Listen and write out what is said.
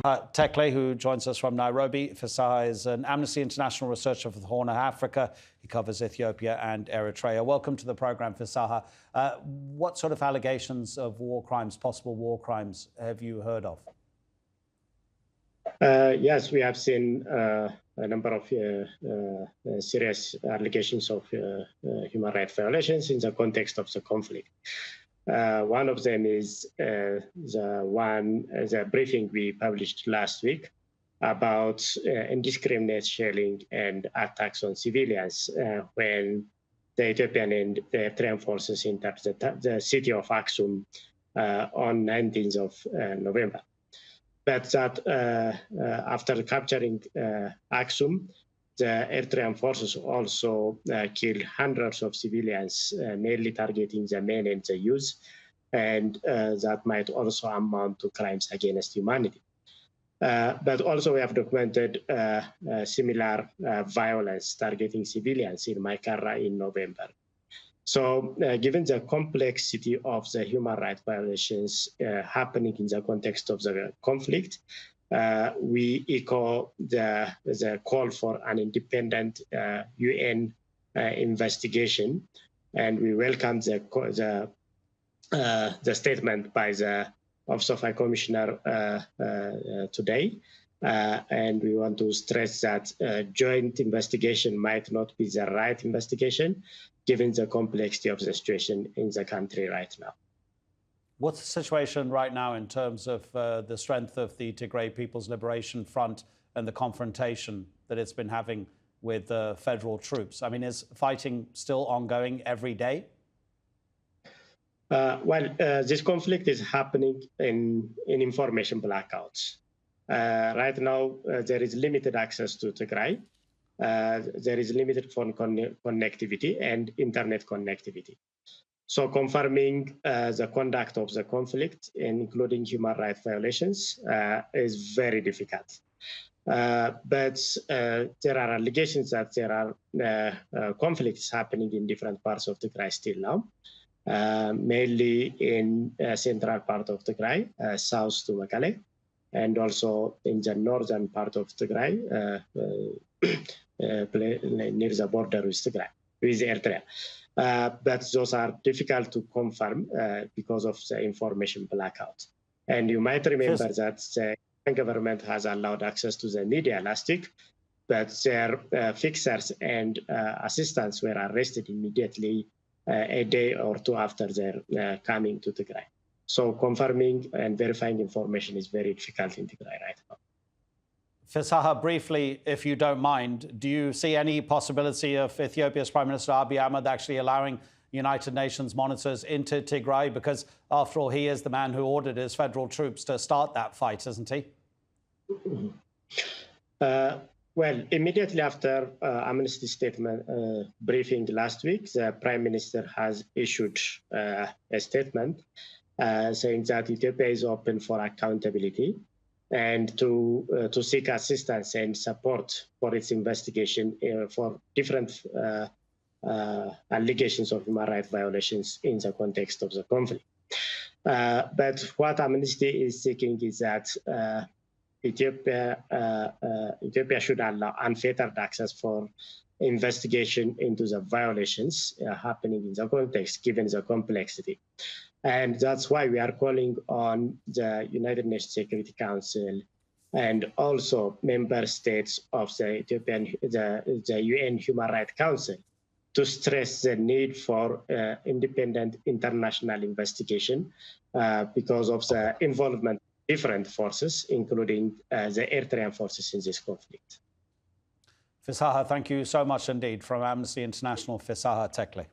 Tekle, who joins us from Nairobi. Fisseha is an Amnesty International researcher for the Horn of Africa. He covers Ethiopia and Eritrea. Welcome to the program, Fisseha. What sort of allegations of war crimes, possible war crimes, have you heard of? Yes, we have seen a number of serious allegations of human rights violations in the context of the conflict. One of them is the briefing we published last week about indiscriminate shelling and attacks on civilians when the Ethiopian and the Eritrean forces entered the city of Aksum on 19th of November. But that after capturing Aksum, the Eritrean forces also killed hundreds of civilians, mainly targeting the men and the youth, and that might also amount to crimes against humanity. But also we have documented similar violence targeting civilians in Maikara in November. So given the complexity of the human rights violations happening in the context of the conflict, we echo the call for an independent UN investigation, and we welcome the statement by the Office of High Commissioner today. And we want to stress that joint investigation might not be the right investigation, given the complexity of the situation in the country right now. What's the situation right now in terms of the strength of the Tigray People's Liberation Front and the confrontation that it's been having with federal troops? I mean, is fighting still ongoing every day? This conflict is happening in information blackouts. Right now, there is limited access to Tigray. There is limited phone connectivity and internet connectivity. So confirming the conduct of the conflict, including human rights violations, is very difficult. But there are allegations that there are conflicts happening in different parts of Tigray still now, mainly in central part of Tigray, south to Mekelle, and also in the northern part of Tigray, near the border with Tigray, with Eritrea. But those are difficult to confirm because of the information blackout. And you might remember that the government has allowed access to the media last week, but their fixers and assistants were arrested immediately a day or two after their coming to Tigray. So confirming and verifying information is very difficult in Tigray right now. Fisseha, briefly, if you don't mind, do you see any possibility of Ethiopia's Prime Minister Abiy Ahmed actually allowing United Nations monitors into Tigray? Because, after all, he is the man who ordered his federal troops to start that fight, isn't he? Well, immediately after Amnesty statement briefing last week, the Prime Minister has issued a statement saying that Ethiopia is open for accountability and to seek assistance and support for its investigation for different allegations of human rights violations in the context of the conflict. But what Amnesty is seeking is that Ethiopia should allow unfettered access for investigation into the violations happening in the context, given the complexity. And that's why we are calling on the United Nations Security Council and also member states of the UN Human Rights Council to stress the need for independent international investigation because of the involvement of different forces, including the Eritrean forces in this conflict. Fisseha, thank you so much indeed. From Amnesty International, Fisseha Tekle.